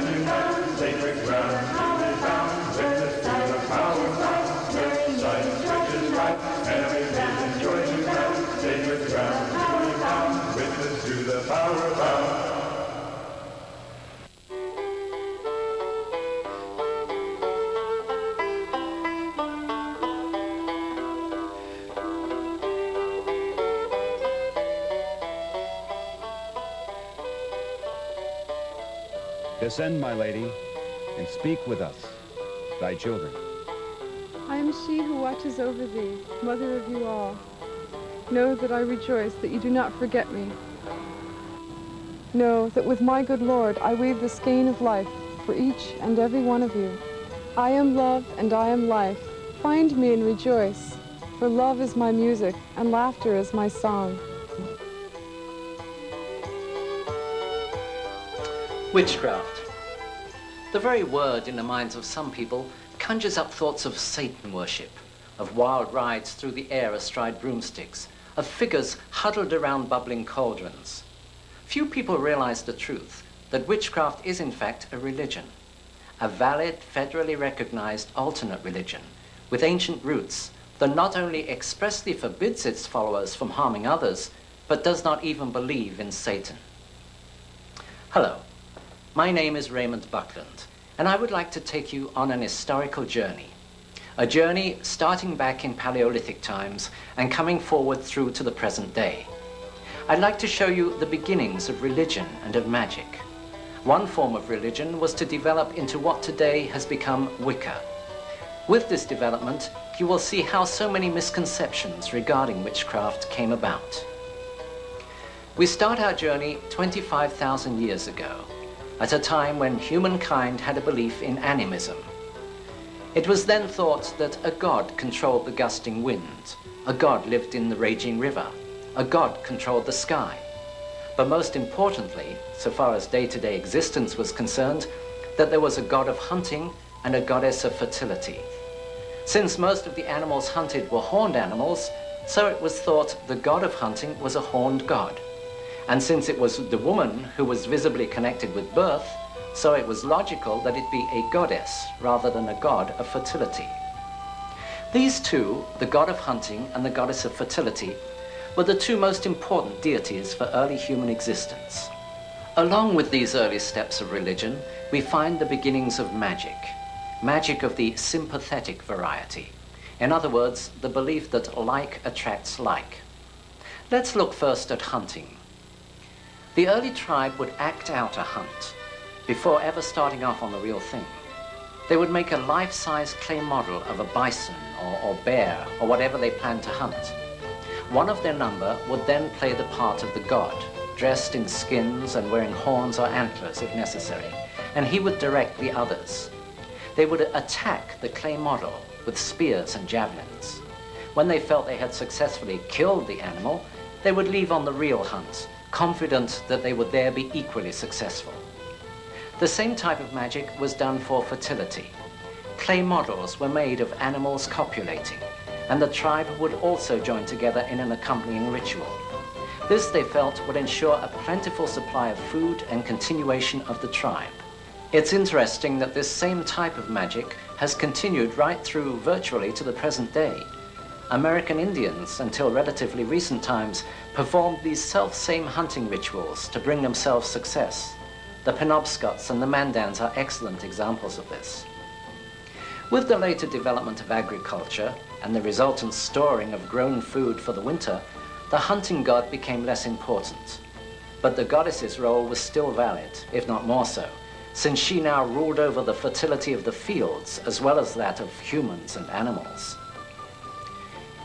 enjoying now, sacred ground, newly found, witness to the power found, earth, science, riches, right, enemies enjoying now, sacred ground, newly found, witness to the power found. Descend, my lady, and speak with us, thy children. I am she who watches over thee, mother of you all. Know that I rejoice that you do not forget me. Know that with my good Lord I weave the skein of life for each and every one of you. I am love and I am life. Find me and rejoice, for love is my music and laughter is my song. Witchcraft. The very word in the minds of some people conjures up thoughts of Satan worship, of wild rides through the air astride broomsticks, of figures huddled around bubbling cauldrons. Few people realize the truth, that witchcraft is in fact a religion, a valid, federally recognized alternate religion, with ancient roots that not only expressly forbids its followers from harming others, but does not even believe in Satan. Hello. My name is Raymond Buckland, and I would like to take you on an historical journey. A journey starting back in Paleolithic times and coming forward through to the present day. I'd like to show you the beginnings of religion and of magic. One form of religion was to develop into what today has become Wicca. With this development, you will see how so many misconceptions regarding witchcraft came about. We start our journey 25,000 years ago, at a time when humankind had a belief in animism. It was then thought that a god controlled the gusting wind, a god lived in the raging river, a god controlled the sky. But most importantly, so far as day-to-day existence was concerned, that there was a god of hunting and a goddess of fertility. Since most of the animals hunted were horned animals, so it was thought the god of hunting was a horned god. And since it was the woman who was visibly connected with birth, so it was logical that it be a goddess rather than a god of fertility. These two, the god of hunting and the goddess of fertility, were the two most important deities for early human existence. Along with these early steps of religion, we find the beginnings of magic, magic of the sympathetic variety. In other words, the belief that like attracts like. Let's look first at hunting. The early tribe would act out a hunt before ever starting off on the real thing. They would make a life-size clay model of a bison or bear or whatever they planned to hunt. One of their number would then play the part of the god, dressed in skins and wearing horns or antlers if necessary, and he would direct the others. They would attack the clay model with spears and javelins. When they felt they had successfully killed the animal, they would leave on the real hunt, confident that they would there be equally successful. The same type of magic was done for fertility. Clay models were made of animals copulating, and the tribe would also join together in an accompanying ritual. This, they felt, would ensure a plentiful supply of food and continuation of the tribe. It's interesting that this same type of magic has continued right through virtually to the present day. American Indians, until relatively recent times, performed these self-same hunting rituals to bring themselves success. The Penobscots and the Mandans are excellent examples of this. With the later development of agriculture and the resultant storing of grown food for the winter, the hunting god became less important. But the goddess's role was still valid, if not more so, since she now ruled over the fertility of the fields as well as that of humans and animals.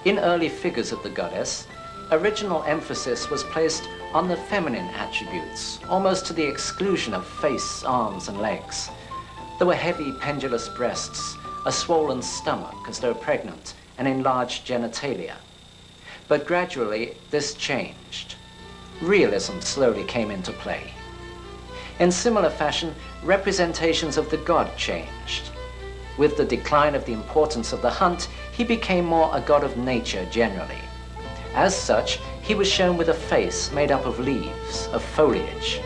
In early figures of the goddess, original emphasis was placed on the feminine attributes, almost to the exclusion of face, arms, and legs. There were heavy, pendulous breasts, a swollen stomach as though pregnant, and enlarged genitalia. But gradually, this changed. Realism slowly came into play. In similar fashion, representations of the god changed. With the decline of the importance of the hunt, he became more a god of nature generally. As such, he was shown with a face made up of leaves, of foliage.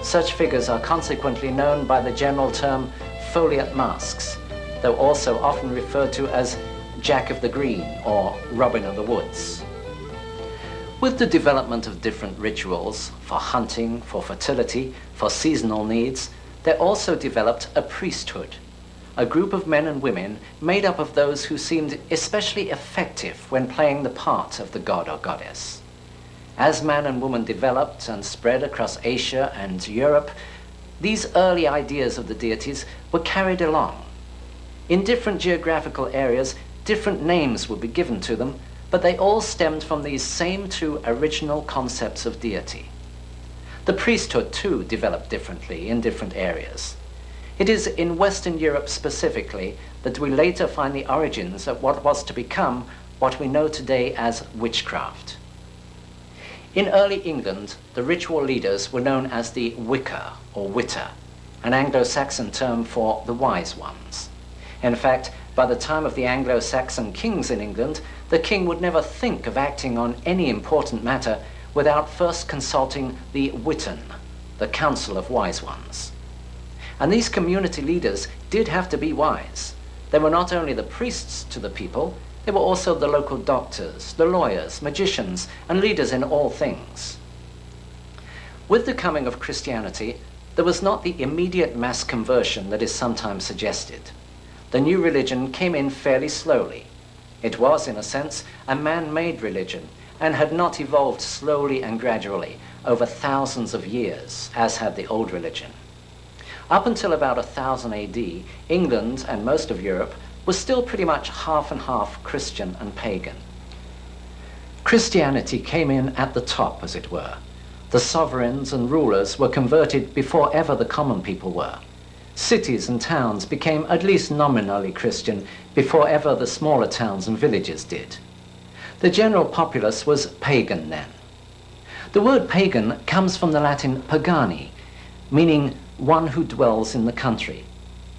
Such figures are consequently known by the general term foliate masks, though also often referred to as Jack of the Green or Robin of the Woods. With the development of different rituals for hunting, for fertility, for seasonal needs, there also developed a priesthood, a group of men and women made up of those who seemed especially effective when playing the part of the god or goddess. As man and woman developed and spread across Asia and Europe, these early ideas of the deities were carried along. In different geographical areas, different names would be given to them, but they all stemmed from these same two original concepts of deity. The priesthood, too, developed differently in different areas. It is in Western Europe specifically that we later find the origins of what was to become what we know today as witchcraft. In early England, the ritual leaders were known as the Wicker or Witter, an Anglo-Saxon term for the wise ones. In fact, by the time of the Anglo-Saxon kings in England, the king would never think of acting on any important matter without first consulting the Witan, the Council of Wise Ones. And these community leaders did have to be wise. They were not only the priests to the people, they were also the local doctors, the lawyers, magicians, and leaders in all things. With the coming of Christianity, there was not the immediate mass conversion that is sometimes suggested. The new religion came in fairly slowly. It was, in a sense, a man-made religion and had not evolved slowly and gradually over thousands of years, as had the old religion. Up until about 1000 AD, England and most of Europe was still pretty much half and half Christian and pagan. Christianity came in at the top, as it were. The sovereigns and rulers were converted before ever the common people were. Cities and towns became at least nominally Christian before ever the smaller towns and villages did. The general populace was pagan then. The word pagan comes from the Latin pagani, meaning one who dwells in the country.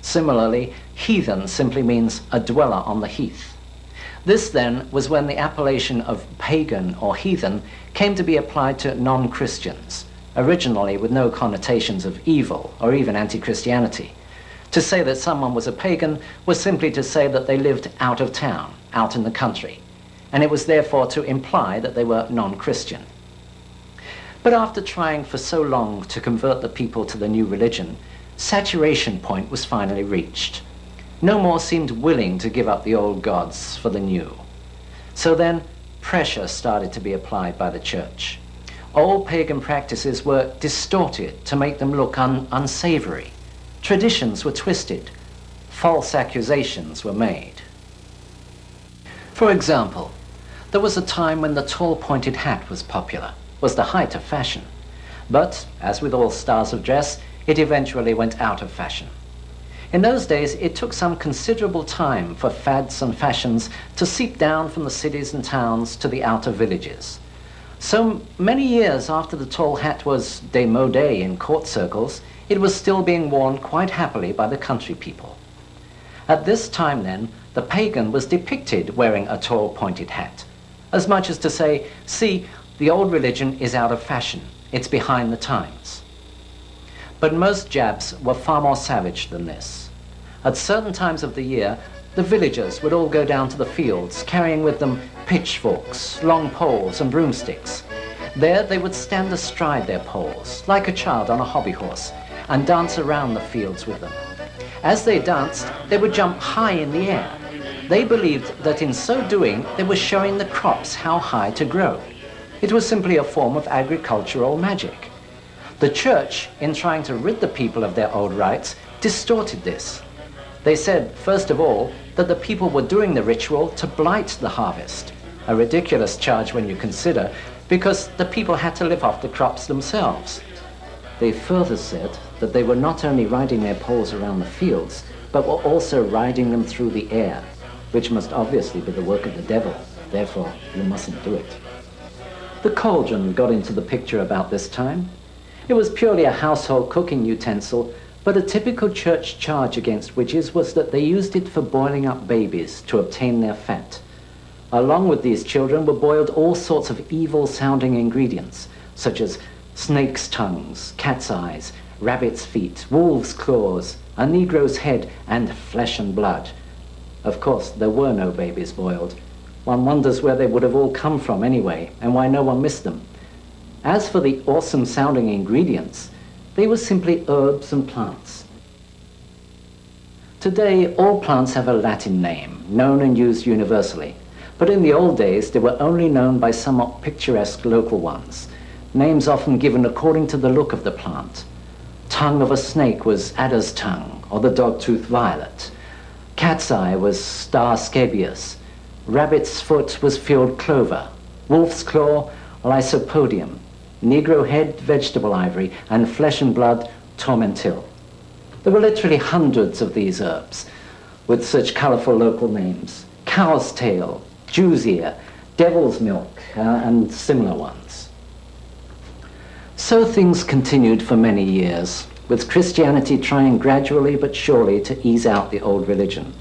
Similarly, heathen simply means a dweller on the heath. This then was when the appellation of pagan or heathen came to be applied to non-Christians, originally with no connotations of evil or even anti-Christianity. To say that someone was a pagan was simply to say that they lived out of town, out in the country, and it was therefore to imply that they were non-Christian. But after trying for so long to convert the people to the new religion, saturation point was finally reached. No more seemed willing to give up the old gods for the new. So then, pressure started to be applied by the church. Old pagan practices were distorted to make them look unsavory. Traditions were twisted. False accusations were made. For example, there was a time when the tall pointed hat was popular, was the height of fashion. But, as with all styles of dress, it eventually went out of fashion. In those days, it took some considerable time for fads and fashions to seep down from the cities and towns to the outer villages. So many years after the tall hat was démodé in court circles, it was still being worn quite happily by the country people. At this time then, the pagan was depicted wearing a tall pointed hat, as much as to say, see, the old religion is out of fashion, it's behind the times. But most Jabs were far more savage than this. At certain times of the year, the villagers would all go down to the fields, carrying with them pitchforks, long poles, and broomsticks. There they would stand astride their poles, like a child on a hobby horse, and dance around the fields with them. As they danced, they would jump high in the air. They believed that in so doing, they were showing the crops how high to grow. It was simply a form of agricultural magic. The church, in trying to rid the people of their old rites, distorted this. They said, first of all, that the people were doing the ritual to blight the harvest, a ridiculous charge when you consider, because the people had to live off the crops themselves. They further said that they were not only riding their poles around the fields, but were also riding them through the air, which must obviously be the work of the devil. Therefore, you mustn't do it. The cauldron got into the picture about this time. It was purely a household cooking utensil, but a typical church charge against witches was that they used it for boiling up babies to obtain their fat. Along with these children were boiled all sorts of evil-sounding ingredients, such as Snake's tongues, cat's eyes, rabbit's feet, wolf's claws, a Negro's head, and flesh and blood. Of course, there were no babies boiled. One wonders where they would have all come from anyway, and why no one missed them. As for the awesome-sounding ingredients, they were simply herbs and plants. Today, all plants have a Latin name, known and used universally. But in the old days, they were only known by somewhat picturesque local ones, names often given according to the look of the plant. Tongue of a snake was adder's tongue, or the dog-tooth violet. Cat's eye was star scabious. Rabbit's foot was field clover. Wolf's claw, lysopodium. Negro head, vegetable ivory, and flesh and blood, tormentil. There were literally hundreds of these herbs, with such colorful local names. Cow's tail, Jew's ear, devil's milk, and similar ones. So things continued for many years, with Christianity trying gradually but surely to ease out the old religion.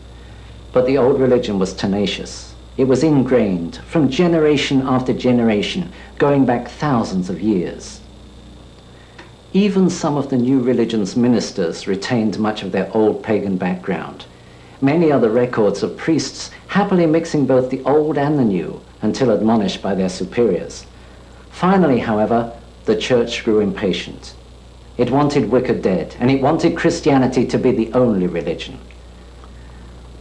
But the old religion was tenacious. It was ingrained from generation after generation, going back thousands of years. Even some of the new religion's ministers retained much of their old pagan background. Many are the records of priests happily mixing both the old and the new until admonished by their superiors. Finally, however, the church grew impatient. It wanted Wicca dead, and it wanted Christianity to be the only religion.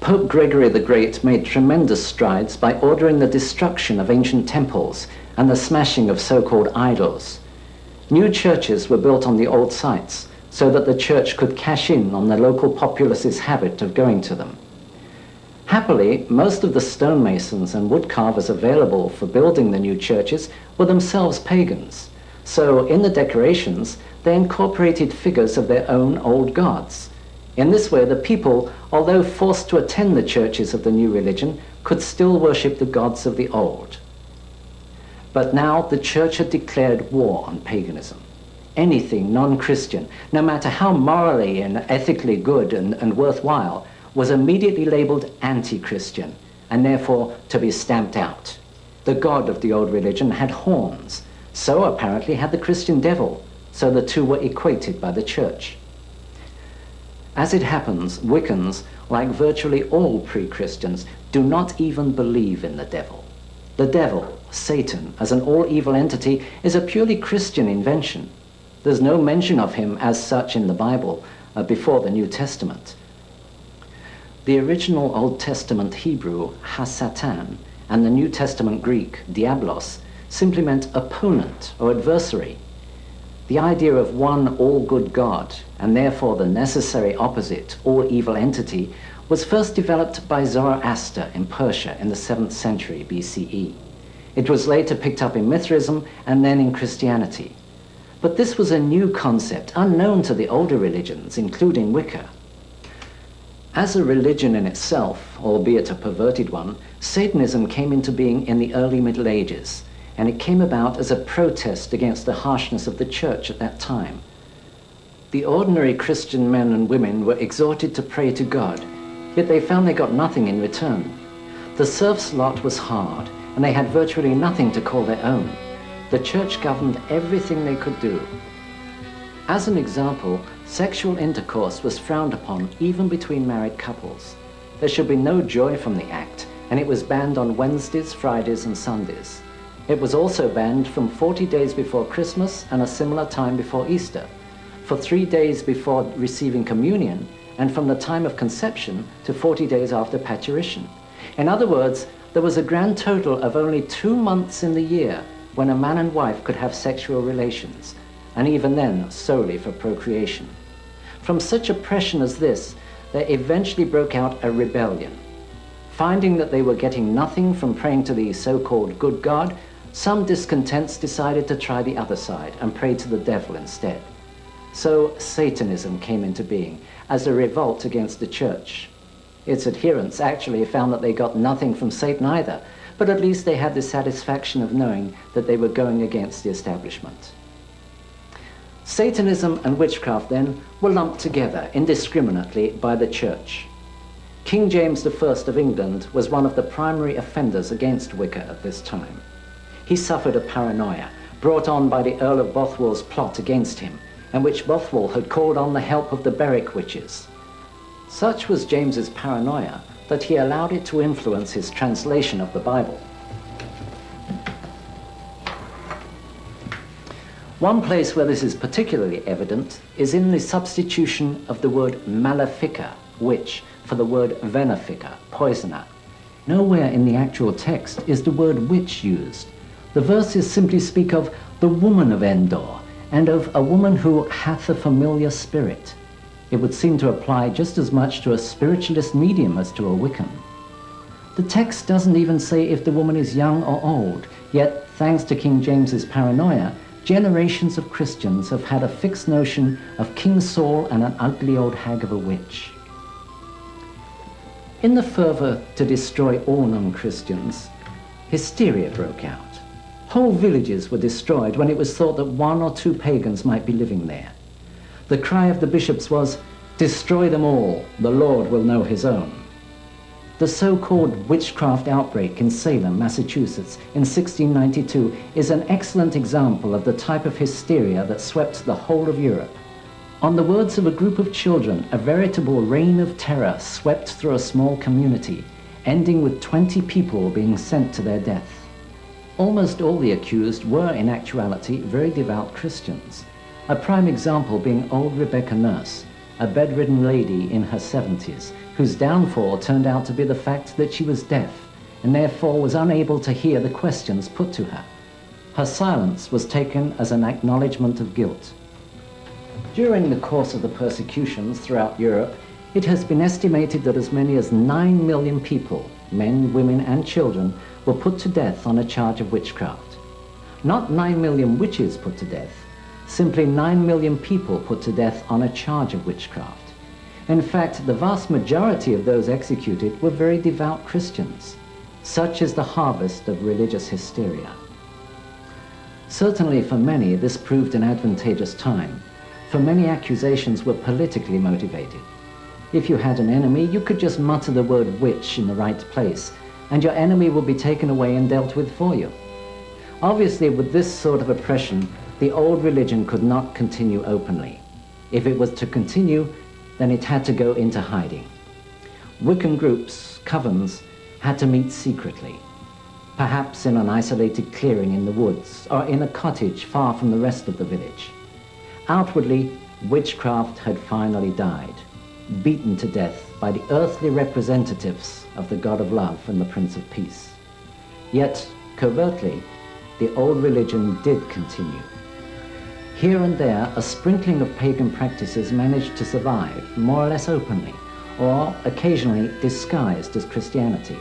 Pope Gregory the Great made tremendous strides by ordering the destruction of ancient temples and the smashing of so-called idols. New churches were built on the old sites so that the church could cash in on the local populace's habit of going to them. Happily, most of the stonemasons and woodcarvers available for building the new churches were themselves pagans. So in the decorations, they incorporated figures of their own old gods. In this way, the people, although forced to attend the churches of the new religion, could still worship the gods of the old. But now the church had declared war on paganism. Anything non-Christian, no matter how morally and ethically good and worthwhile, was immediately labeled anti-Christian, and therefore to be stamped out. The god of the old religion had horns, so apparently had the Christian devil, so the two were equated by the church. As it happens, Wiccans, like virtually all pre-Christians, do not even believe in the devil. The devil, Satan, as an all-evil entity, is a purely Christian invention. There's no mention of him as such in the Bible before the New Testament. The original Old Testament Hebrew, ha-Satan, and the New Testament Greek, diablos, simply meant opponent or adversary. The idea of one all-good God, and therefore the necessary opposite, all-evil entity, was first developed by Zoroaster in Persia in the 7th century BCE. It was later picked up in Mithraism and then in Christianity. But this was a new concept, unknown to the older religions, including Wicca. As a religion in itself, albeit a perverted one, Satanism came into being in the early Middle Ages, and it came about as a protest against the harshness of the church at that time. The ordinary Christian men and women were exhorted to pray to God, yet they found they got nothing in return. The serfs' lot was hard, and they had virtually nothing to call their own. The church governed everything they could do. As an example, sexual intercourse was frowned upon even between married couples. There should be no joy from the act, and it was banned on Wednesdays, Fridays, and Sundays. It was also banned from 40 days before Christmas and a similar time before Easter, for 3 days before receiving communion, and from the time of conception to 40 days after parturition. In other words, there was a grand total of only 2 months in the year when a man and wife could have sexual relations, and even then solely for procreation. From such oppression as this, there eventually broke out a rebellion. Finding that they were getting nothing from praying to the so-called good God, some discontents decided to try the other side and pray to the devil instead. So Satanism came into being as a revolt against the church. Its adherents actually found that they got nothing from Satan either, but at least they had the satisfaction of knowing that they were going against the establishment. Satanism and witchcraft then were lumped together indiscriminately by the church. King James I of England was one of the primary offenders against Wicca at this time. He suffered a paranoia, brought on by the Earl of Bothwell's plot against him, and which Bothwell had called on the help of the Berwick witches. Such was James's paranoia that he allowed it to influence his translation of the Bible. One place where this is particularly evident is in the substitution of the word malefica, witch, for the word venefica, poisoner. Nowhere in the actual text is the word witch used. The verses simply speak of the woman of Endor and of a woman who hath a familiar spirit. It would seem to apply just as much to a spiritualist medium as to a Wiccan. The text doesn't even say if the woman is young or old, yet thanks to King James's paranoia, generations of Christians have had a fixed notion of King Saul and an ugly old hag of a witch. In the fervor to destroy all non-Christians, hysteria broke out. Whole villages were destroyed when it was thought that one or two pagans might be living there. The cry of the bishops was, "Destroy them all, the Lord will know his own." The so-called witchcraft outbreak in Salem, Massachusetts in 1692 is an excellent example of the type of hysteria that swept the whole of Europe. On the words of a group of children, a veritable reign of terror swept through a small community, ending with 20 people being sent to their death. Almost all the accused were, in actuality, very devout Christians. A prime example being old Rebecca Nurse, a bedridden lady in her 70s, whose downfall turned out to be the fact that she was deaf and therefore was unable to hear the questions put to her. Her silence was taken as an acknowledgement of guilt. During the course of the persecutions throughout Europe, it has been estimated that as many as 9 million people, men, women, and children, were put to death on a charge of witchcraft. Not 9 million witches put to death, simply 9 million people put to death on a charge of witchcraft. In fact, the vast majority of those executed were very devout Christians. Such is the harvest of religious hysteria. Certainly for many, this proved an advantageous time, for many accusations were politically motivated. If you had an enemy, you could just mutter the word witch in the right place, and your enemy will be taken away and dealt with for you. Obviously, with this sort of oppression, the old religion could not continue openly. If it was to continue, then it had to go into hiding. Wiccan groups, covens, had to meet secretly, perhaps in an isolated clearing in the woods, or in a cottage far from the rest of the village. Outwardly, witchcraft had finally died, beaten to death by the earthly representatives of the God of Love and the Prince of Peace. Yet, covertly, the old religion did continue. Here and there, a sprinkling of pagan practices managed to survive, more or less openly, or occasionally disguised as Christianity.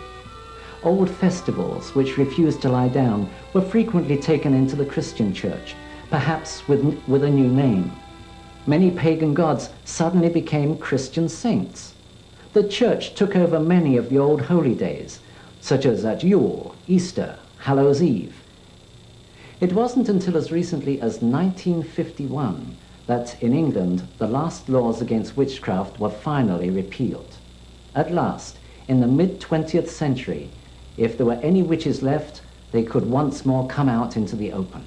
Old festivals, which refused to lie down, were frequently taken into the Christian church, perhaps with a new name. Many pagan gods suddenly became Christian saints. The church took over many of the old holy days, such as at Yule, Easter, Hallows Eve. It wasn't until as recently as 1951 that in England the last laws against witchcraft were finally repealed. At last, in the mid-20th century, if there were any witches left, they could once more come out into the open.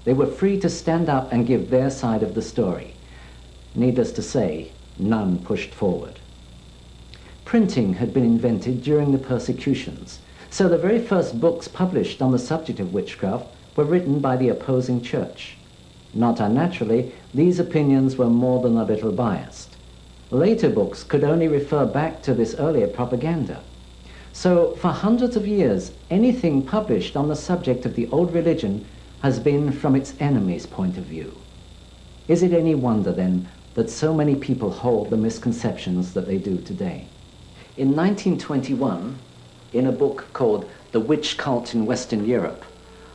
They were free to stand up and give their side of the story. Needless to say, none pushed forward. Printing had been invented during the persecutions, so the very first books published on the subject of witchcraft were written by the opposing church. Not unnaturally, these opinions were more than a little biased. Later books could only refer back to this earlier propaganda. So for hundreds of years, anything published on the subject of the old religion has been from its enemy's point of view. Is it any wonder, then, that so many people hold the misconceptions that they do today? In 1921, in a book called The Witch Cult in Western Europe,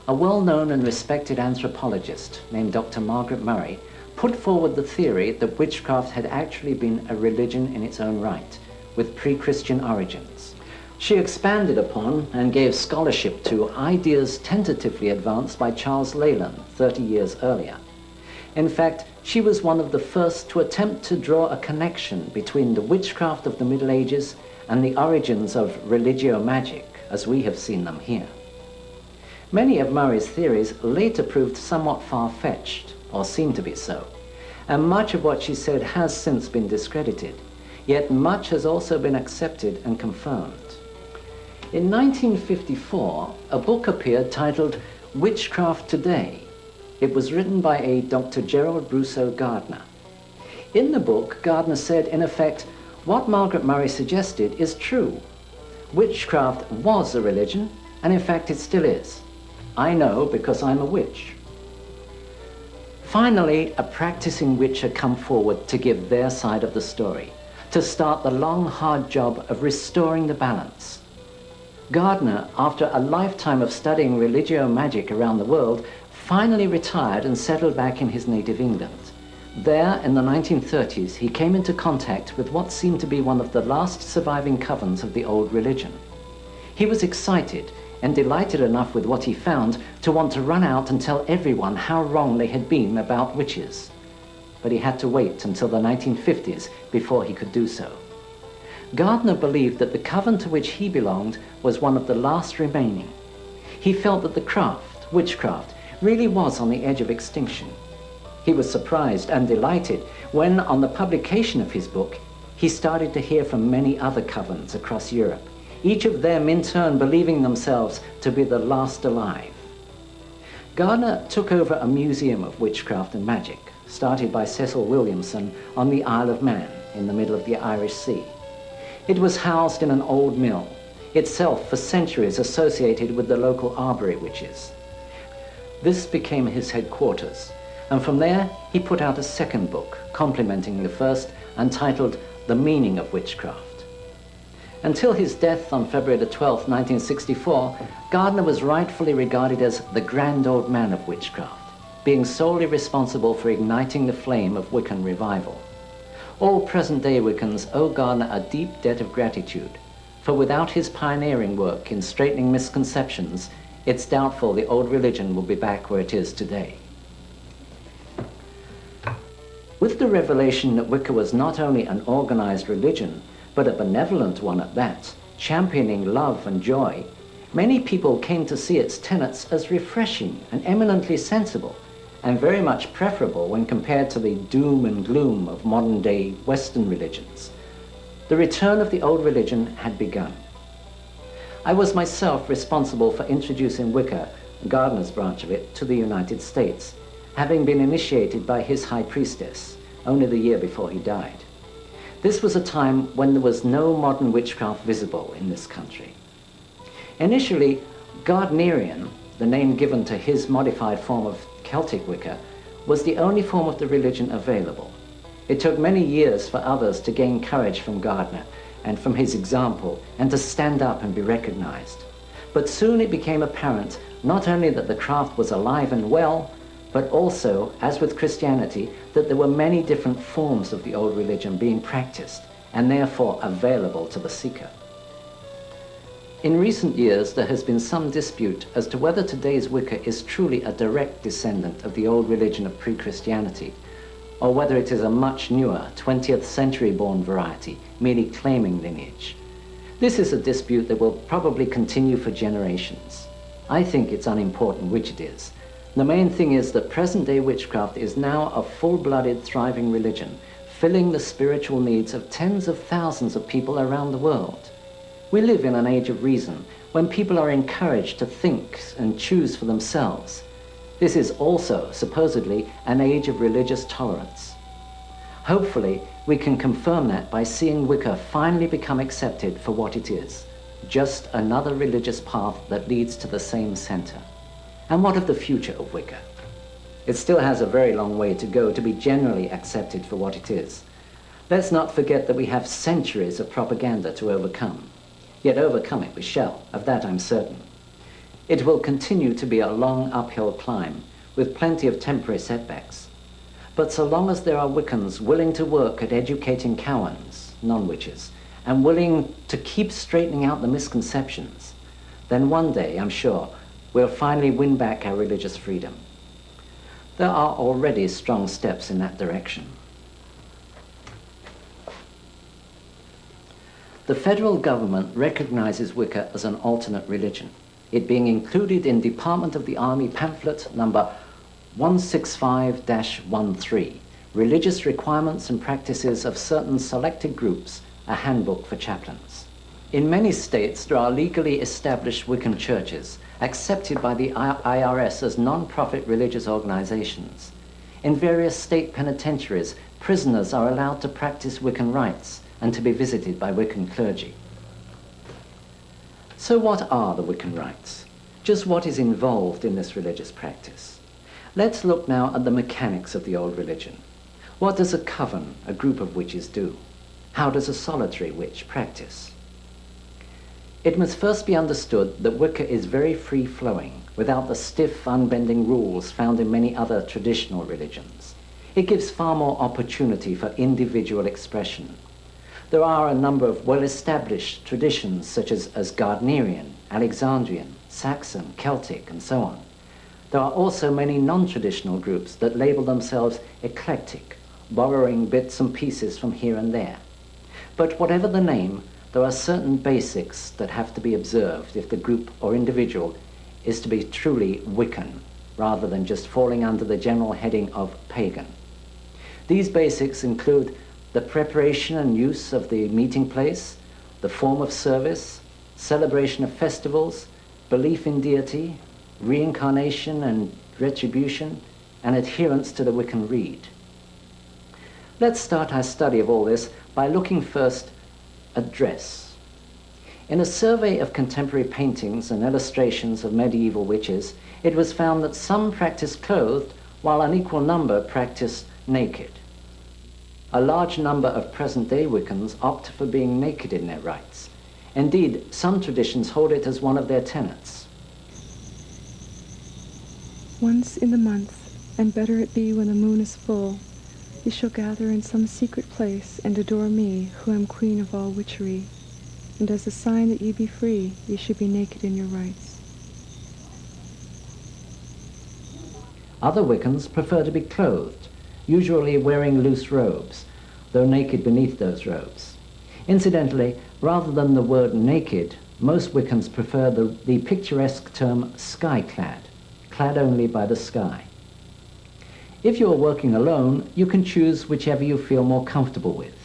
a well-known and respected anthropologist named Dr. Margaret Murray put forward the theory that witchcraft had actually been a religion in its own right, with pre-Christian origins. She expanded upon and gave scholarship to ideas tentatively advanced by Charles Leland 30 years earlier. In fact, she was one of the first to attempt to draw a connection between the witchcraft of the Middle Ages and the origins of religio magic, as we have seen them here. Many of Murray's theories later proved somewhat far-fetched, or seemed to be so, and much of what she said has since been discredited, yet much has also been accepted and confirmed. In 1954, a book appeared titled Witchcraft Today. It was written by a Dr. Gerald Brousseau Gardner. In the book, Gardner said, in effect, what Margaret Murray suggested is true. Witchcraft was a religion, and in fact it still is. I know because I'm a witch. Finally, a practicing witch had come forward to give their side of the story, to start the long, hard job of restoring the balance. Gardner, after a lifetime of studying religio-magic around the world, finally retired and settled back in his native England. There, in the 1930s, he came into contact with what seemed to be one of the last surviving covens of the old religion. He was excited and delighted enough with what he found to want to run out and tell everyone how wrong they had been about witches. But he had to wait until the 1950s before he could do so. Gardner believed that the coven to which he belonged was one of the last remaining. He felt that the craft, witchcraft, really was on the edge of extinction. He was surprised and delighted when, on the publication of his book, he started to hear from many other covens across Europe, each of them in turn believing themselves to be the last alive. Gardner took over a museum of witchcraft and magic, started by Cecil Williamson on the Isle of Man in the middle of the Irish Sea. It was housed in an old mill, itself for centuries associated with the local Arbury witches. This became his headquarters, and from there he put out a second book, complementing the first, entitled The Meaning of Witchcraft. Until his death on February 12, 1964, Gardner was rightfully regarded as the grand old man of witchcraft, being solely responsible for igniting the flame of Wiccan revival. All present-day Wiccans owe Gardner a deep debt of gratitude, for without his pioneering work in straightening misconceptions, it's doubtful the old religion will be back where it is today. With the revelation that Wicca was not only an organized religion, but a benevolent one at that, championing love and joy, many people came to see its tenets as refreshing and eminently sensible, and very much preferable when compared to the doom and gloom of modern-day Western religions. The return of the old religion had begun. I was myself responsible for introducing Wicca, Gardner's branch of it, to the United States, having been initiated by his high priestess only the year before he died. This was a time when there was no modern witchcraft visible in this country. Initially, Gardnerian, the name given to his modified form of Celtic Wicca, was the only form of the religion available. It took many years for others to gain courage from Gardner and from his example and to stand up and be recognized. But soon it became apparent not only that the craft was alive and well, but also, as with Christianity, that there were many different forms of the old religion being practiced and therefore available to the seeker. In recent years, there has been some dispute as to whether today's Wicca is truly a direct descendant of the old religion of pre-Christianity, or whether it is a much newer, 20th century-born variety, merely claiming lineage. This is a dispute that will probably continue for generations. I think it's unimportant which it is. The main thing is that present-day witchcraft is now a full-blooded, thriving religion, filling the spiritual needs of tens of thousands of people around the world. We live in an age of reason, when people are encouraged to think and choose for themselves. This is also, supposedly, an age of religious tolerance. Hopefully, we can confirm that by seeing Wicca finally become accepted for what it is, just another religious path that leads to the same center. And what of the future of Wicca? It still has a very long way to go to be generally accepted for what it is. Let's not forget that we have centuries of propaganda to overcome. Yet overcome it we shall, of that I'm certain. It will continue to be a long uphill climb, with plenty of temporary setbacks. But so long as there are Wiccans willing to work at educating Cowans, non-witches, and willing to keep straightening out the misconceptions, then one day, I'm sure, we'll finally win back our religious freedom. There are already strong steps in that direction. The federal government recognizes Wicca as an alternate religion. it being included in Department of the Army pamphlet number 165-13, Religious Requirements and Practices of Certain Selected Groups, a Handbook for Chaplains. In many states, there are legally established Wiccan churches, accepted by the IRS as non-profit religious organizations. In various state penitentiaries, prisoners are allowed to practice Wiccan rites and to be visited by Wiccan clergy. So what are the Wiccan rites? Just what is involved in this religious practice? Let's look now at the mechanics of the old religion. What does a coven, a group of witches, do? How does a solitary witch practice? It must first be understood that Wicca is very free-flowing, without the stiff, unbending rules found in many other traditional religions. It gives far more opportunity for individual expression. There are a number of well-established traditions such as Gardnerian, Alexandrian, Saxon, Celtic, and so on. There are also many non-traditional groups that label themselves eclectic, borrowing bits and pieces from here and there. But whatever the name, there are certain basics that have to be observed if the group or individual is to be truly Wiccan, rather than just falling under the general heading of pagan. These basics include the preparation and use of the meeting place, the form of service, celebration of festivals, belief in deity, reincarnation and retribution, and adherence to the Wiccan Rede. Let's start our study of all this by looking first at dress. In a survey of contemporary paintings and illustrations of medieval witches, it was found that some practiced clothed while an equal number practiced naked. A large number of present-day Wiccans opt for being naked in their rites. Indeed, some traditions hold it as one of their tenets. Once in the month, and better it be when the moon is full, ye shall gather in some secret place and adore me, who am queen of all witchery. And as a sign that ye be free, ye should be naked in your rites. Other Wiccans prefer to be clothed, usually wearing loose robes, though naked beneath those robes. Incidentally, rather than the word naked, most Wiccans prefer the picturesque term sky-clad, clad only by the sky. If you are working alone, you can choose whichever you feel more comfortable with.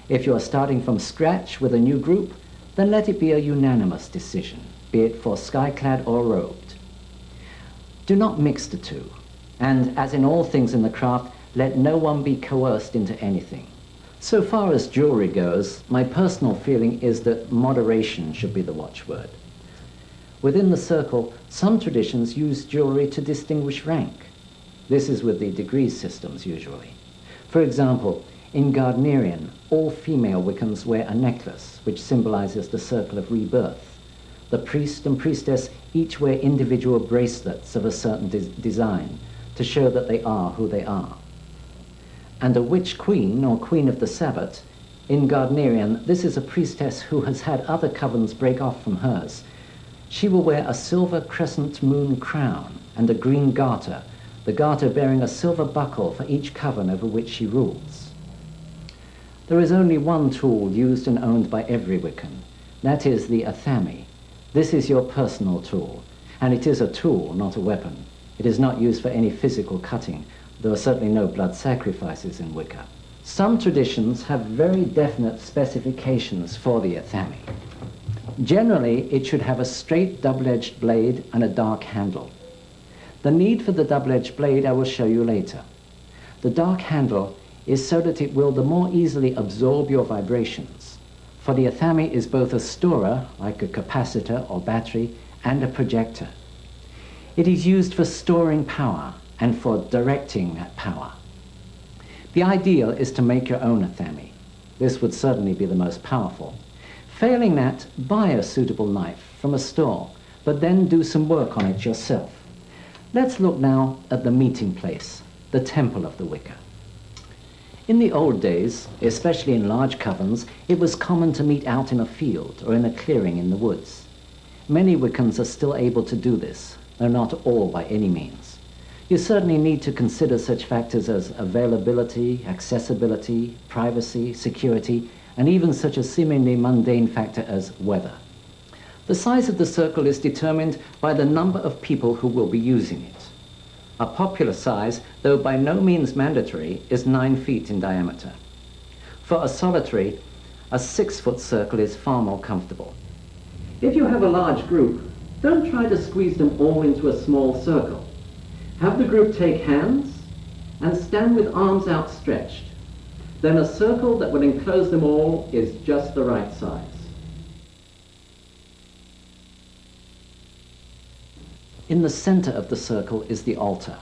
If you are starting from scratch with a new group, then let it be a unanimous decision, be it for sky-clad or robed. Do not mix the two, and as in all things in the craft, let no one be coerced into anything. So far as jewelry goes, my personal feeling is that moderation should be the watchword. Within the circle, some traditions use jewelry to distinguish rank. This is with the degree systems usually. For example, in Gardnerian, all female Wiccans wear a necklace, which symbolizes the circle of rebirth. The priest and priestess each wear individual bracelets of a certain design to show that they are who they are. And a witch queen, or queen of the Sabbat, in Gardnerian, this is a priestess who has had other covens break off from hers. She will wear a silver crescent moon crown and a green garter, the garter bearing a silver buckle for each coven over which she rules. There is only one tool used and owned by every Wiccan. That is the athame. This is your personal tool, and it is a tool, not a weapon. It is not used for any physical cutting. There are certainly no blood sacrifices in Wicca. Some traditions have very definite specifications for the athame. Generally, it should have a straight double-edged blade and a dark handle. The need for the double-edged blade I will show you later. The dark handle is so that it will the more easily absorb your vibrations, for the athame is both a storer, like a capacitor or battery, and a projector. It is used for storing power and for directing that power. The ideal is to make your own athame. This would certainly be the most powerful. Failing that, buy a suitable knife from a store, but then do some work on it yourself. Let's look now at the meeting place, the temple of the Wicca. In the old days, especially in large covens, it was common to meet out in a field or in a clearing in the woods. Many Wiccans are still able to do this, though not all by any means. You certainly need to consider such factors as availability, accessibility, privacy, security, and even such a seemingly mundane factor as weather. The size of the circle is determined by the number of people who will be using it. A popular size, though by no means mandatory, is 9 feet in diameter. For a solitary, a 6-foot circle is far more comfortable. If you have a large group, don't try to squeeze them all into a small circle. Have the group take hands and stand with arms outstretched. Then a circle that will enclose them all is just the right size. In the center of the circle is the altar.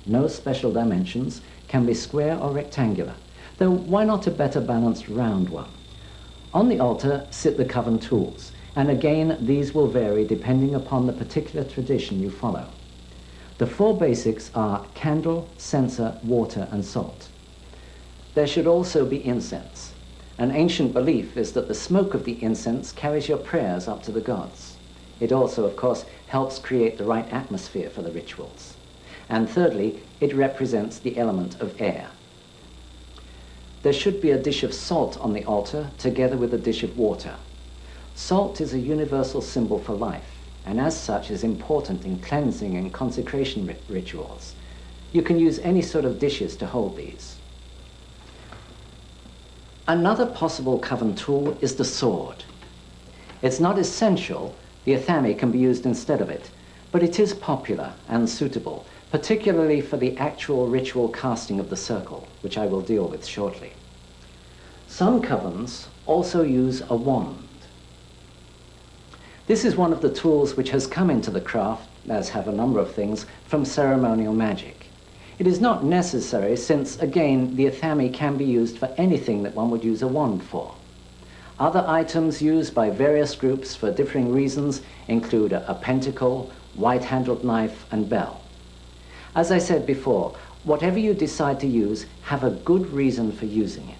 No special dimensions, can be square or rectangular, though why not a better balanced round one? On the altar sit the coven tools, and again these will vary depending upon the particular tradition you follow. The 4 basics are candle, censer, water, and salt. There should also be incense. An ancient belief is that the smoke of the incense carries your prayers up to the gods. It also, of course, helps create the right atmosphere for the rituals. And thirdly, it represents the element of air. There should be a dish of salt on the altar together with a dish of water. Salt is a universal symbol for life, and as such is important in cleansing and consecration rituals. You can use any sort of dishes to hold these. Another possible coven tool is the sword. It's not essential. The athame can be used instead of it, but it is popular and suitable, particularly for the actual ritual casting of the circle, which I will deal with shortly. Some covens also use a wand. This is one of the tools which has come into the craft, as have a number of things, from ceremonial magic. It is not necessary since, again, the athame can be used for anything that one would use a wand for. Other items used by various groups for differing reasons include a pentacle, white-handled knife, and bell. As I said before, whatever you decide to use, have a good reason for using it.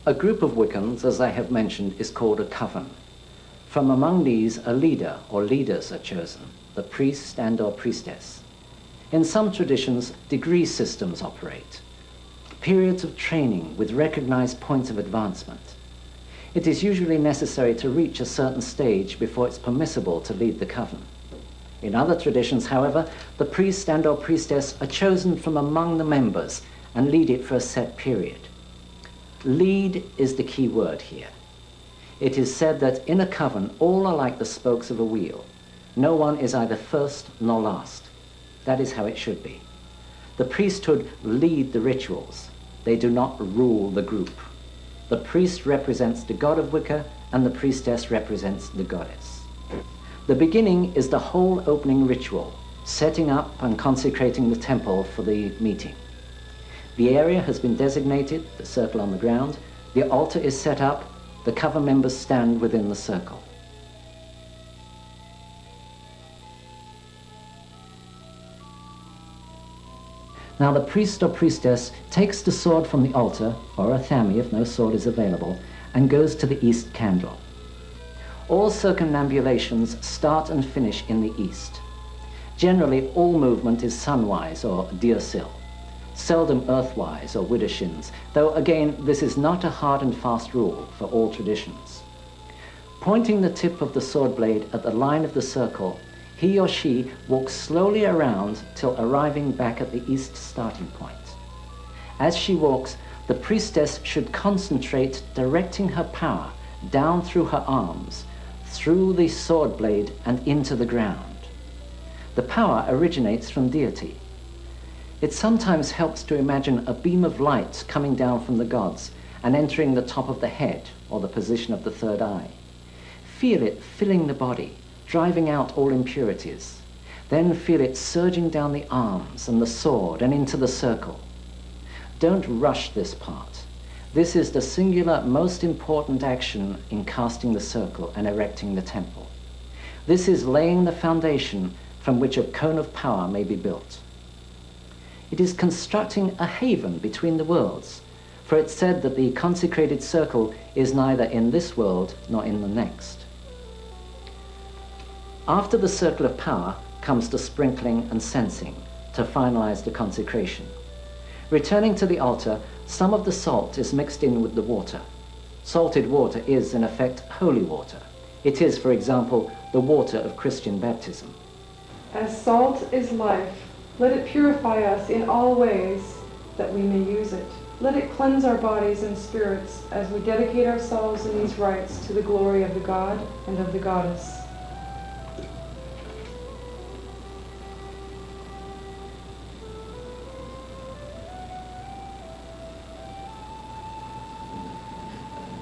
A group of Wiccans, as I have mentioned, is called a coven. From among these, a leader or leaders are chosen, the priest and/or priestess. In some traditions, degree systems operate. Periods of training with recognized points of advancement. It is usually necessary to reach a certain stage before it's permissible to lead the coven. In other traditions, however, the priest and/or priestess are chosen from among the members and lead it for a set period. Lead is the key word here. It is said that in a coven, all are like the spokes of a wheel. No one is either first nor last. That is how it should be. The priesthood lead the rituals. They do not rule the group. The priest represents the god of Wicca, and the priestess represents the goddess. The beginning is the whole opening ritual, setting up and consecrating the temple for the meeting. The area has been designated, the circle on the ground. The altar is set up. The coven members stand within the circle. Now the priest or priestess takes the sword from the altar, or a athame if no sword is available, and goes to the east candle. All circumambulations start and finish in the east. Generally, all movement is sunwise or deersil, seldom earthwise or widdershins, though again, this is not a hard and fast rule for all traditions. Pointing the tip of the sword blade at the line of the circle, he or she walks slowly around till arriving back at the east starting point. As she walks, the priestess should concentrate directing her power down through her arms, through the sword blade and into the ground. The power originates from deity. It sometimes helps to imagine a beam of light coming down from the gods and entering the top of the head or the position of the third eye. Feel it filling the body, driving out all impurities. Then feel it surging down the arms and the sword and into the circle. Don't rush this part. This is the singular most important action in casting the circle and erecting the temple. This is laying the foundation from which a cone of power may be built. It is constructing a haven between the worlds, for it's said that the consecrated circle is neither in this world nor in the next. After the circle of power comes the sprinkling and censing to finalize the consecration. Returning to the altar, some of the salt is mixed in with the water. Salted water is, in effect, holy water. It is, for example, the water of Christian baptism. As salt is life, let it purify us in all ways that we may use it. Let it cleanse our bodies and spirits as we dedicate ourselves in these rites to the glory of the God and of the Goddess.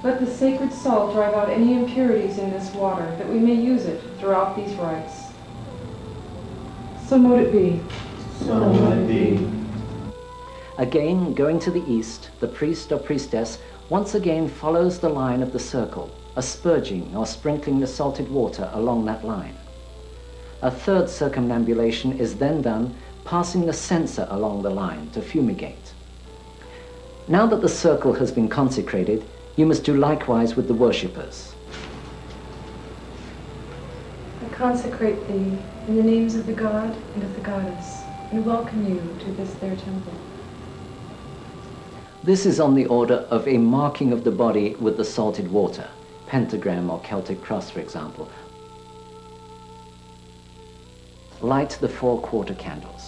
Let the sacred salt drive out any impurities in this water, that we may use it throughout these rites. So mote it be. So mote it be. Again, going to the east, the priest or priestess once again follows the line of the circle, asperging or sprinkling the salted water along that line. A third circumambulation is then done, passing the censer along the line to fumigate. Now that the circle has been consecrated, you must do likewise with the worshippers. I consecrate thee in the names of the God and of the Goddess, and welcome you to this their temple. This is on the order of a marking of the body with the salted water, pentagram or Celtic cross, for example. Light the 4 quarter candles.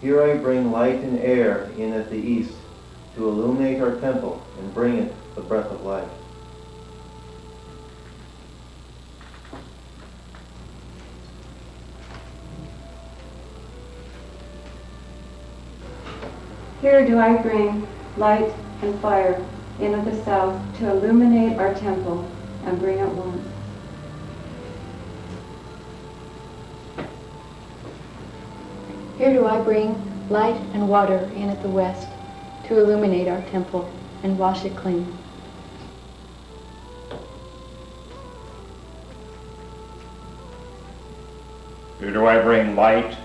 Here I bring light and air in at the east, to illuminate our temple and bring it the breath of life. Here do I bring light and fire in at the south to illuminate our temple and bring it warmth. Here do I bring light and water in at the west to illuminate our temple and wash it clean. Here do I bring light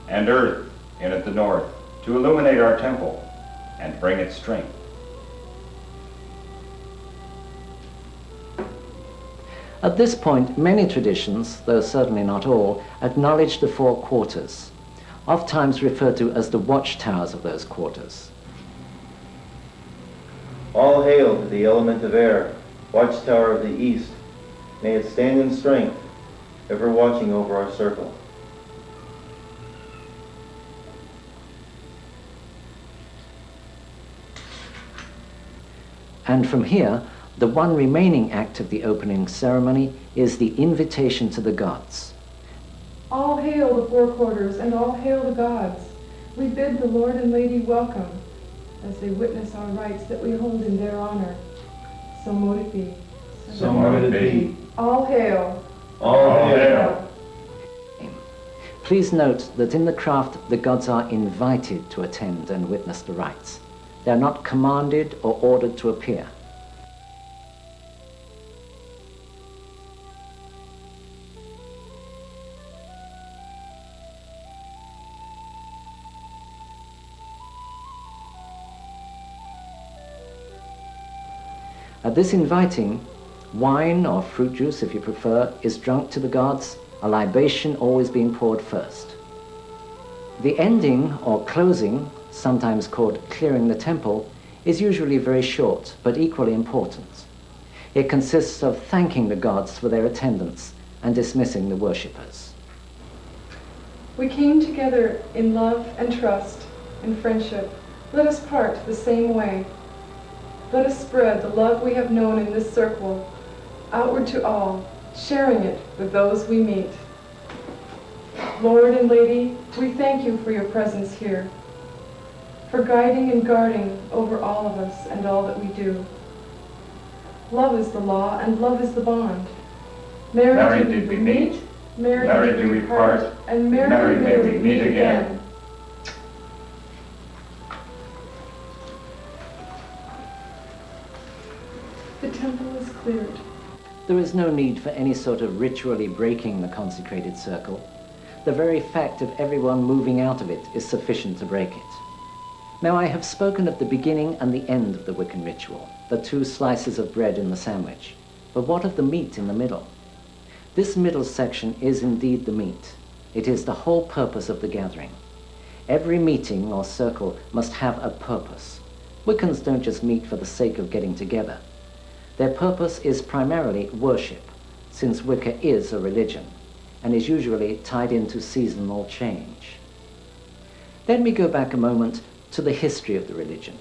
and earth in at the north to illuminate our temple and bring it strength. At this point, many traditions, though certainly not all, acknowledge the 4 quarters, oftentimes referred to as the watchtowers of those quarters. All hail to the element of air, watchtower of the east. May it stand in strength, ever watching over our circle. And from here, the one remaining act of the opening ceremony is the invitation to the gods. All hail the 4 quarters, and all hail the gods. We bid the Lord and Lady welcome, as they witness our rites that we hold in their honor. So mote it be. So mote it be. All hail. All hail. Please note that in the craft, the gods are invited to attend and witness the rites. They are not commanded or ordered to appear. At this inviting, wine or fruit juice, if you prefer, is drunk to the gods, a libation always being poured first. The ending or closing, sometimes called clearing the temple, is usually very short but equally important. It consists of thanking the gods for their attendance and dismissing the worshippers. We came together in love and trust and friendship. Let us part the same way. Let us spread the love we have known in this circle outward to all, sharing it with those we meet. Lord and Lady, we thank you for your presence here, for guiding and guarding over all of us and all that we do. Love is the law and love is the bond. Married did we meet, married do we part, and married may we meet again. The temple is cleared. There is no need for any sort of ritually breaking the consecrated circle. The very fact of everyone moving out of it is sufficient to break it. Now, I have spoken of the beginning and the end of the Wiccan ritual, the 2 slices of bread in the sandwich. But what of the meat in the middle? This middle section is indeed the meat. It is the whole purpose of the gathering. Every meeting or circle must have a purpose. Wiccans don't just meet for the sake of getting together. Their purpose is primarily worship, since Wicca is a religion, and is usually tied into seasonal change. Let me go back a moment to the history of the religion.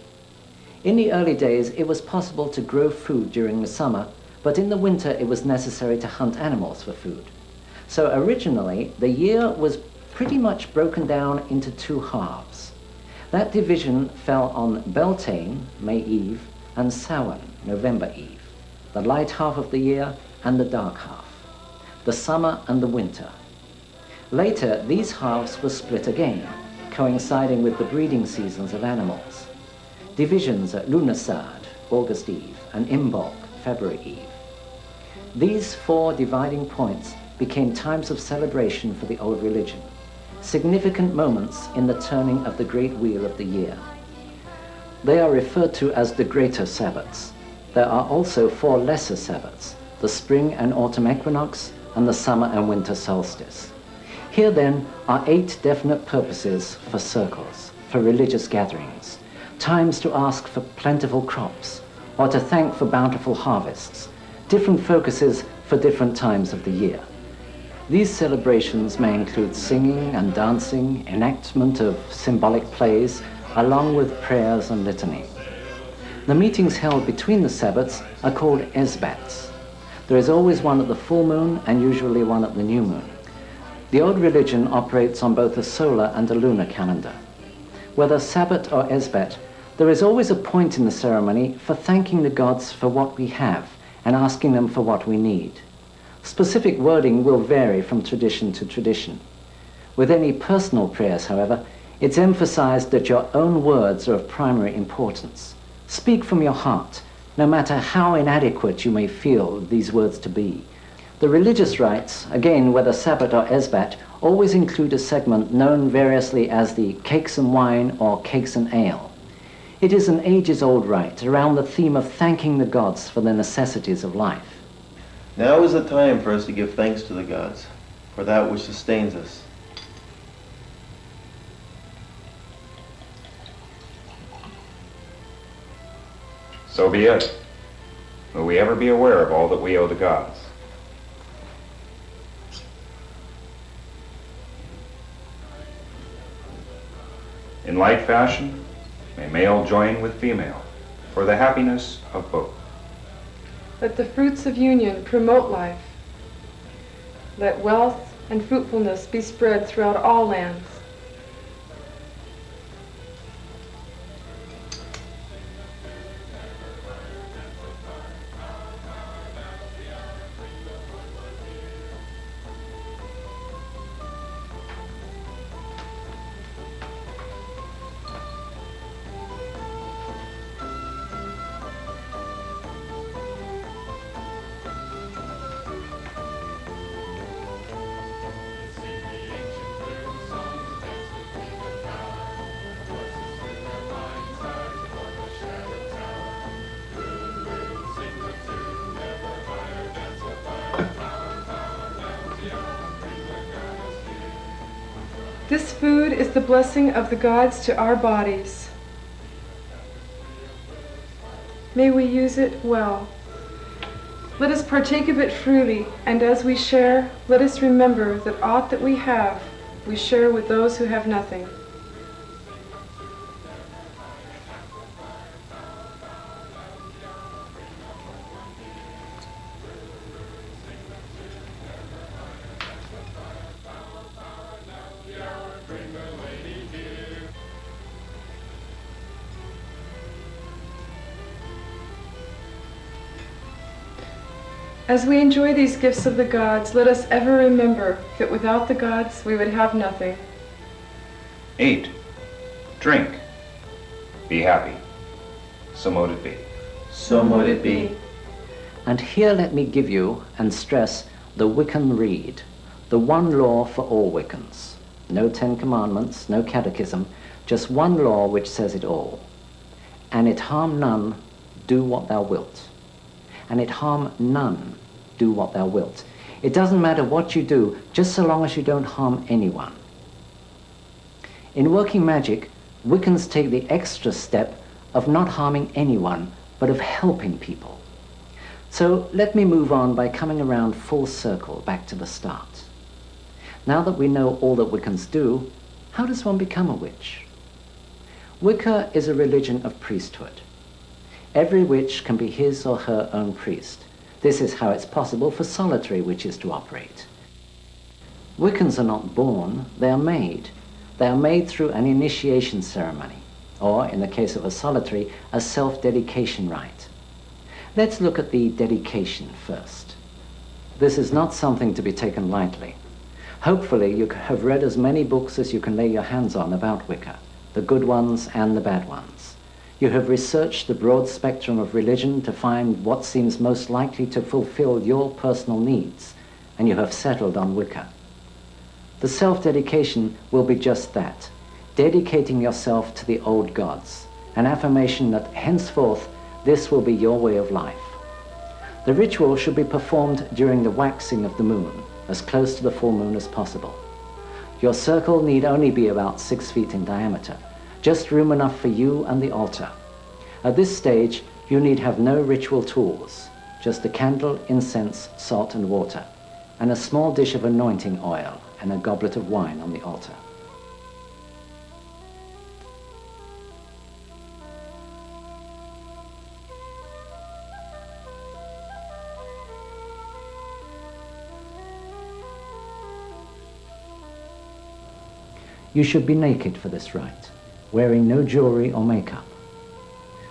In the early days, it was possible to grow food during the summer, but in the winter it was necessary to hunt animals for food. So originally, the year was pretty much broken down into 2 halves. That division fell on Beltane, May Eve, and Samhain, November Eve, the light half of the year and the dark half, the summer and the winter. Later, these halves were split again, coinciding with the breeding seasons of animals. Divisions at Lughnasadh, August Eve, and Imbolc, February Eve. These 4 dividing points became times of celebration for the old religion, significant moments in the turning of the great wheel of the year. They are referred to as the greater Sabbats. There are also 4 lesser Sabbats, the spring and autumn equinox, and the summer and winter solstice. Here then are 8 definite purposes for circles, for religious gatherings, times to ask for plentiful crops, or to thank for bountiful harvests, different focuses for different times of the year. These celebrations may include singing and dancing, enactment of symbolic plays, along with prayers and litany. The meetings held between the Sabbats are called Esbats. There is always one at the full moon and usually one at the new moon. The old religion operates on both a solar and a lunar calendar. Whether Sabbat or Esbat, there is always a point in the ceremony for thanking the gods for what we have and asking them for what we need. Specific wording will vary from tradition to tradition. With any personal prayers, however, it's emphasized that your own words are of primary importance. Speak from your heart, no matter how inadequate you may feel these words to be. The religious rites, again whether Sabbat or Esbat, always include a segment known variously as the cakes and wine or cakes and ale. It is an ages-old rite around the theme of thanking the gods for the necessities of life. Now is the time for us to give thanks to the gods, for that which sustains us. So be it. Will we ever be aware of all that we owe the gods? In like fashion, may male join with female for the happiness of both. Let the fruits of union promote life. Let wealth and fruitfulness be spread throughout all lands. This food is the blessing of the gods to our bodies. May we use it well. Let us partake of it freely, and as we share, let us remember that aught that we have, we share with those who have nothing. As we enjoy these gifts of the gods, let us ever remember that without the gods, we would have nothing. Eat, drink, be happy. So mote it be. So mote it be. And here let me give you and stress the Wiccan Rede, the one law for all Wiccans. No 10 Commandments, no catechism, just one law which says it all. And it harm none, do what thou wilt. And it harm none, do what thou wilt. It doesn't matter what you do, just so long as you don't harm anyone. In working magic, Wiccans take the extra step of not harming anyone, but of helping people. So let me move on by coming around full circle back to the start. Now that we know all that Wiccans do, how does one become a witch? Wicca is a religion of priesthood. Every witch can be his or her own priest. This is how it's possible for solitary witches to operate. Wiccans are not born, they are made. They are made through an initiation ceremony, or, in the case of a solitary, a self-dedication rite. Let's look at the dedication first. This is not something to be taken lightly. Hopefully you have read as many books as you can lay your hands on about Wicca, the good ones and the bad ones. You have researched the broad spectrum of religion to find what seems most likely to fulfill your personal needs, and you have settled on Wicca. The self-dedication will be just that, dedicating yourself to the old gods, an affirmation that henceforth this will be your way of life. The ritual should be performed during the waxing of the moon, as close to the full moon as possible. Your circle need only be about 6 feet in diameter, just room enough for you and the altar. At this stage, you need have no ritual tools, just a candle, incense, salt and water, and a small dish of anointing oil and a goblet of wine on the altar. You should be naked for this rite, wearing no jewelry or makeup.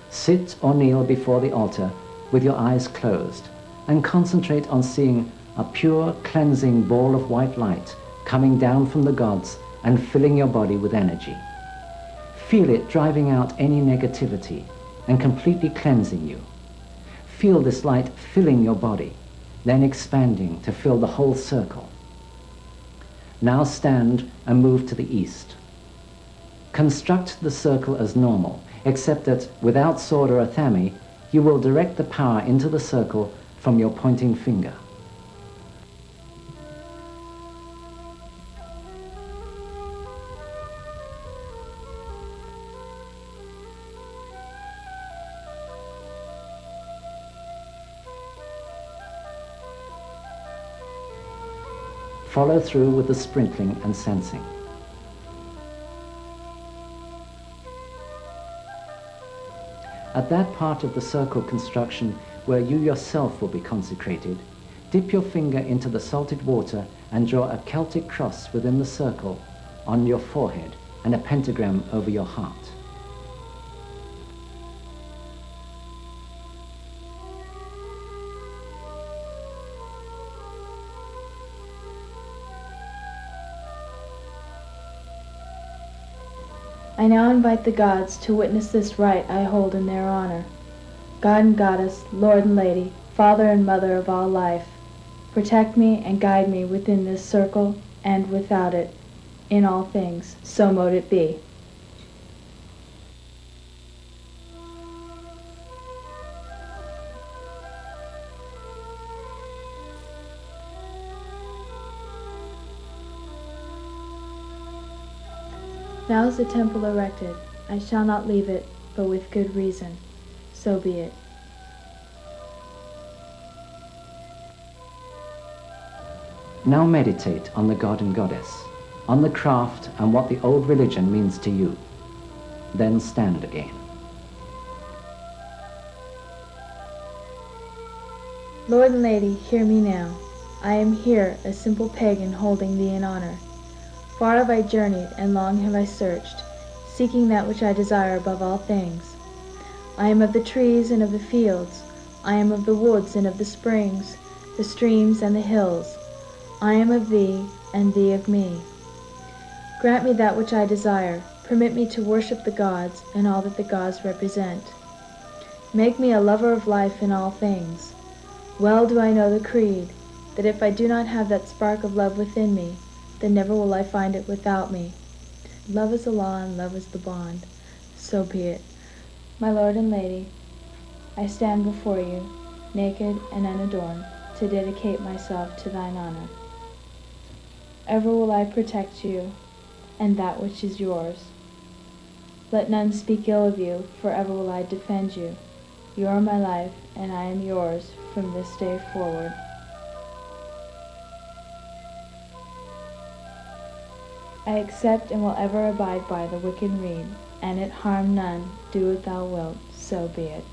Sit or kneel before the altar with your eyes closed and concentrate on seeing a pure, cleansing ball of white light coming down from the gods and filling your body with energy. Feel it driving out any negativity and completely cleansing you. Feel this light filling your body, then expanding to fill the whole circle. Now stand and move to the east. Construct the circle as normal, except that without sword or athame, you will direct the power into the circle from your pointing finger. Follow through with the sprinkling and censing. At that part of the circle construction where you yourself will be consecrated, dip your finger into the salted water and draw a Celtic cross within the circle on your forehead and a pentagram over your heart. I now invite the gods to witness this rite I hold in their honor. God and Goddess, Lord and Lady, Father and Mother of all life, protect me and guide me within this circle and without it, in all things, so mote it be. Now is the temple erected. I shall not leave it, but with good reason. So be it. Now meditate on the god and goddess, on the craft and what the old religion means to you. Then stand again. Lord and Lady, hear me now. I am here, a simple pagan holding thee in honor. Far have I journeyed, and long have I searched, seeking that which I desire above all things. I am of the trees and of the fields. I am of the woods and of the springs, the streams and the hills. I am of thee, and thee of me. Grant me that which I desire. Permit me to worship the gods and all that the gods represent. Make me a lover of life in all things. Well do I know the creed, that if I do not have that spark of love within me, then never will I find it without me. Love is the law and love is the bond. So be it. My lord and lady, I stand before you, naked and unadorned, to dedicate myself to thine honor. Ever will I protect you and that which is yours. Let none speak ill of you, for ever will I defend you. You are my life, and I am yours from this day forward. I accept and will ever abide by the wicked reed, and it harm none. Do what thou wilt, so be it.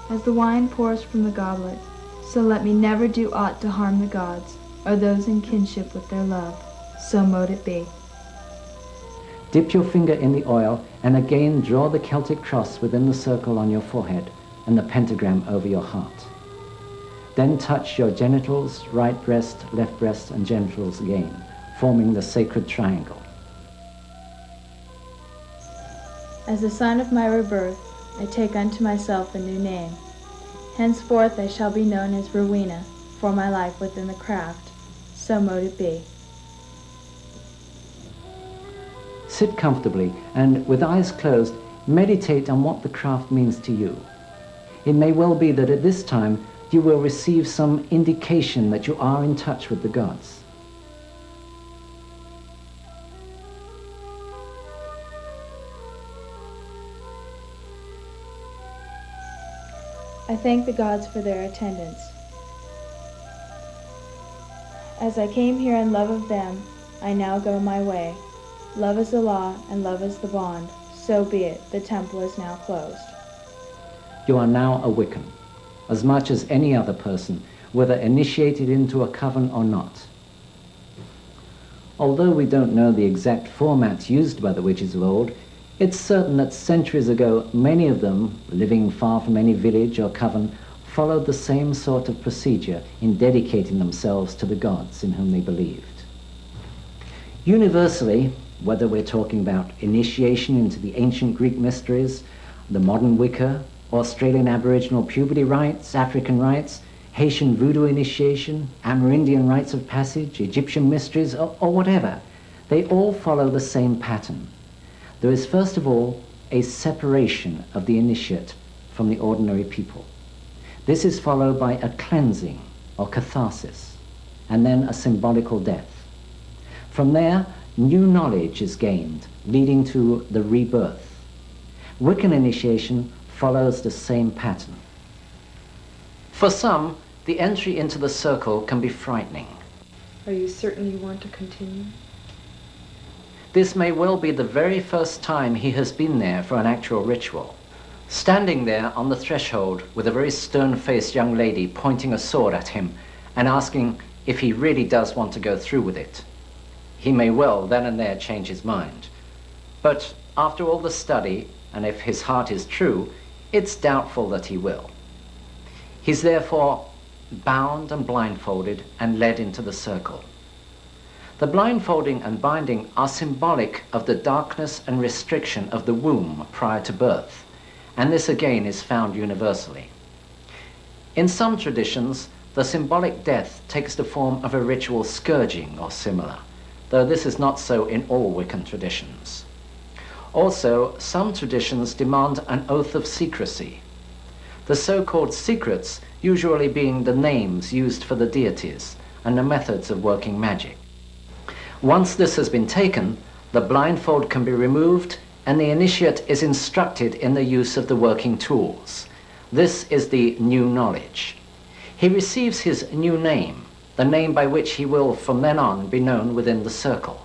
As the wine pours from the goblet, so let me never do aught to harm the gods, or those in kinship with their love. So mote it be. Dip your finger in the oil and again draw the Celtic cross within the circle on your forehead and the pentagram over your heart. Then touch your genitals, right breast, left breast, and genitals again, forming the sacred triangle. As a sign of my rebirth, I take unto myself a new name. Henceforth I shall be known as Rowena, for my life within the craft. So mote it be. Sit comfortably and, with eyes closed, meditate on what the craft means to you. It may well be that at this time you will receive some indication that you are in touch with the gods. I thank the gods for their attendance. As I came here in love of them, I now go my way. Love is the law, and love is the bond. So be it. The temple is now closed. You are now a Wiccan, as much as any other person, whether initiated into a coven or not. Although we don't know the exact formats used by the witches of old, it's certain that centuries ago, many of them, living far from any village or coven, followed the same sort of procedure in dedicating themselves to the gods in whom they believed. Universally, whether we're talking about initiation into the ancient Greek mysteries, the modern Wicca, Australian Aboriginal puberty rites, African rites, Haitian voodoo initiation, Amerindian rites of passage, Egyptian mysteries, or whatever, they all follow the same pattern. There is first of all a separation of the initiate from the ordinary people. This is followed by a cleansing or catharsis, and then a symbolical death. From there, new knowledge is gained, leading to the rebirth. Wiccan initiation follows the same pattern. For some, the entry into the circle can be frightening. Are you certain you want to continue? This may well be the very first time he has been there for an actual ritual. Standing there on the threshold with a very stern-faced young lady pointing a sword at him and asking if he really does want to go through with it. He may well then and there change his mind. But after all the study, and if his heart is true, it's doubtful that he will. He's therefore bound and blindfolded and led into the circle. The blindfolding and binding are symbolic of the darkness and restriction of the womb prior to birth, and this again is found universally. In some traditions, the symbolic death takes the form of a ritual scourging or similar, though this is not so in all Wiccan traditions. Also, some traditions demand an oath of secrecy, the so-called secrets usually being the names used for the deities and the methods of working magic. Once this has been taken, the blindfold can be removed and the initiate is instructed in the use of the working tools. This is the new knowledge. He receives his new name, the name by which he will from then on be known within the circle.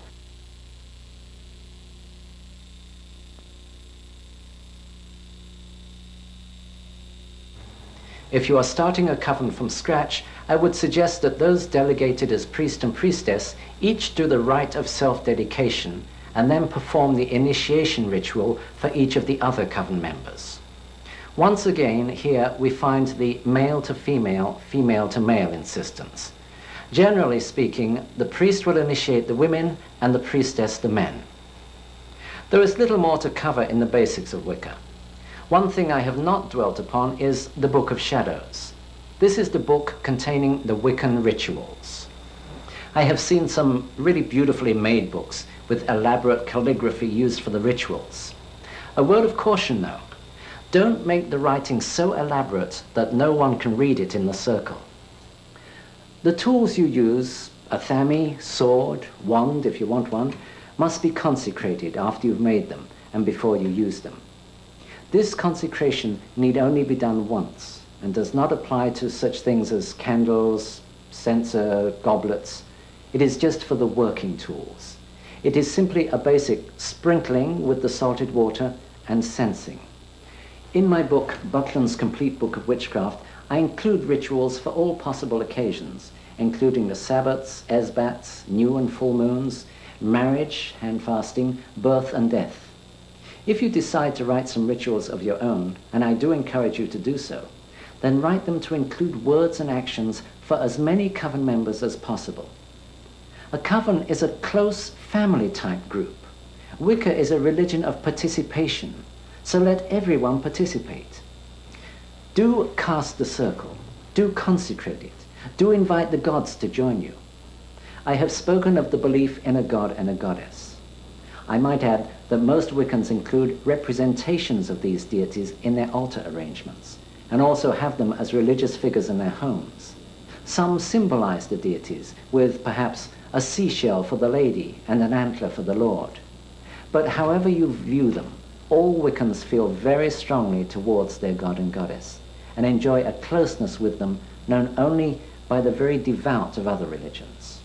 If you are starting a coven from scratch, I would suggest that those delegated as priest and priestess each do the rite of self-dedication and then perform the initiation ritual for each of the other coven members. Once again, here we find the male to female, female to male insistence. Generally speaking, the priest will initiate the women and the priestess the men. There is little more to cover in the basics of Wicca. One thing I have not dwelt upon is the Book of Shadows. This is the book containing the Wiccan rituals. I have seen some really beautifully made books with elaborate calligraphy used for the rituals. A word of caution though, don't make the writing so elaborate that no one can read it in the circle. The tools you use, a thami, sword, wand if you want one, must be consecrated after you've made them and before you use them. This consecration need only be done once and does not apply to such things as candles, censer, goblets. It is just for the working tools. It is simply a basic sprinkling with the salted water and censing. In my book, Buckland's Complete Book of Witchcraft, I include rituals for all possible occasions, including the Sabbats, Esbats, new and full moons, marriage, hand fasting, birth and death. If you decide to write some rituals of your own, and I do encourage you to do so, then write them to include words and actions for as many coven members as possible. A coven is a close family-type group. Wicca is a religion of participation, so let everyone participate. Do cast the circle, do consecrate it, do invite the gods to join you. I have spoken of the belief in a god and a goddess. I might add that most Wiccans include representations of these deities in their altar arrangements, and also have them as religious figures in their homes. Some symbolize the deities with perhaps a seashell for the lady and an antler for the lord. But however you view them, all Wiccans feel very strongly towards their god and goddess, and enjoy a closeness with them known only by the very devout of other religions.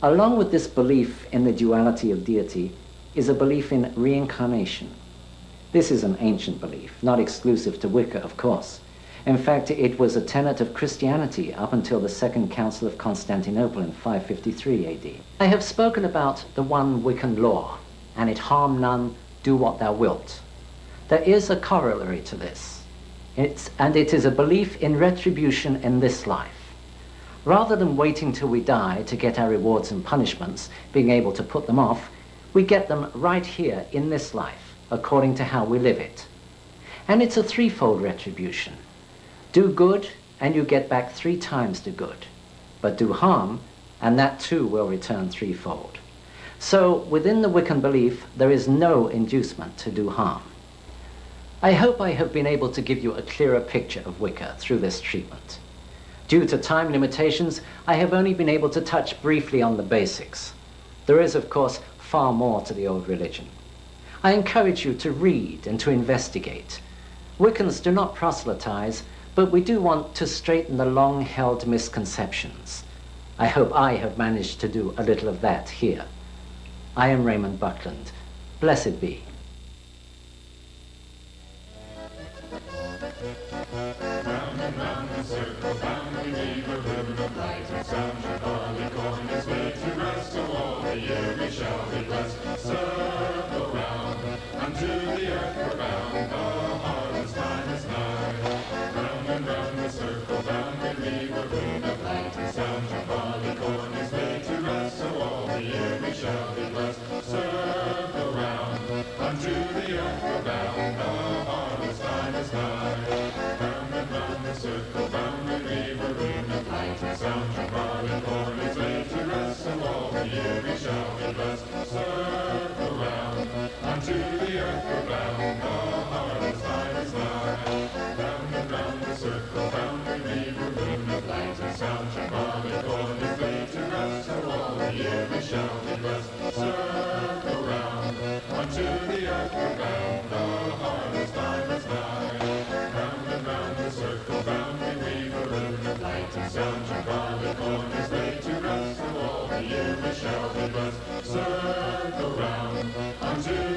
Along with this belief in the duality of deity is a belief in reincarnation. This is an ancient belief, not exclusive to Wicca, of course. In fact, it was a tenet of Christianity up until the Second Council of Constantinople in 553 AD. I have spoken about the one Wiccan law, and it harm none, do what thou wilt. There is a corollary to this, and it is a belief in retribution in this life. Rather than waiting till we die to get our rewards and punishments, being able to put them off, we get them right here in this life, according to how we live it. And it's a threefold retribution. Do good, and you get back 3 times the good. But do harm, and that too will return threefold. So within the Wiccan belief, there is no inducement to do harm. I hope I have been able to give you a clearer picture of Wicca through this treatment. Due to time limitations, I have only been able to touch briefly on the basics. There is, of course, far more to the old religion. I encourage you to read and to investigate. Wiccans do not proselytize, but we do want to straighten the long-held misconceptions. I hope I have managed to do a little of that here. I am Raymond Buckland. Blessed be. Round and round the circle, round we weave a ribbon of light and sound. Your barleycorn is laid to rest, so all the year we shall be blessed. Circle round, unto the earth we're bound, the harvest time is nigh. Round and round the circle, round we weave a ribbon of light and sound. Your barleycorn is laid to rest, so all the year we shall be blessed. Circle round, unto the earth we're bound, the harvest time is nigh. Round and round the circle, round we weave a rune of light and sound. Your barleycorn is laid to rest, so all the year we shall be blessed. Circle round, unto the earth we're bound, the harvest time is nigh. Round and round the circle, round we weave a rune of light and sound. Your barleycorn is laid to rest, so all the year we shall be blessed. Circle round, unto the earth we're bound, the harvest time is nigh. Round and round the circle, round we weave a rune of light and sound. Your barleycorn is laid to rest, so all the year we shall be blessed. Circle round, unto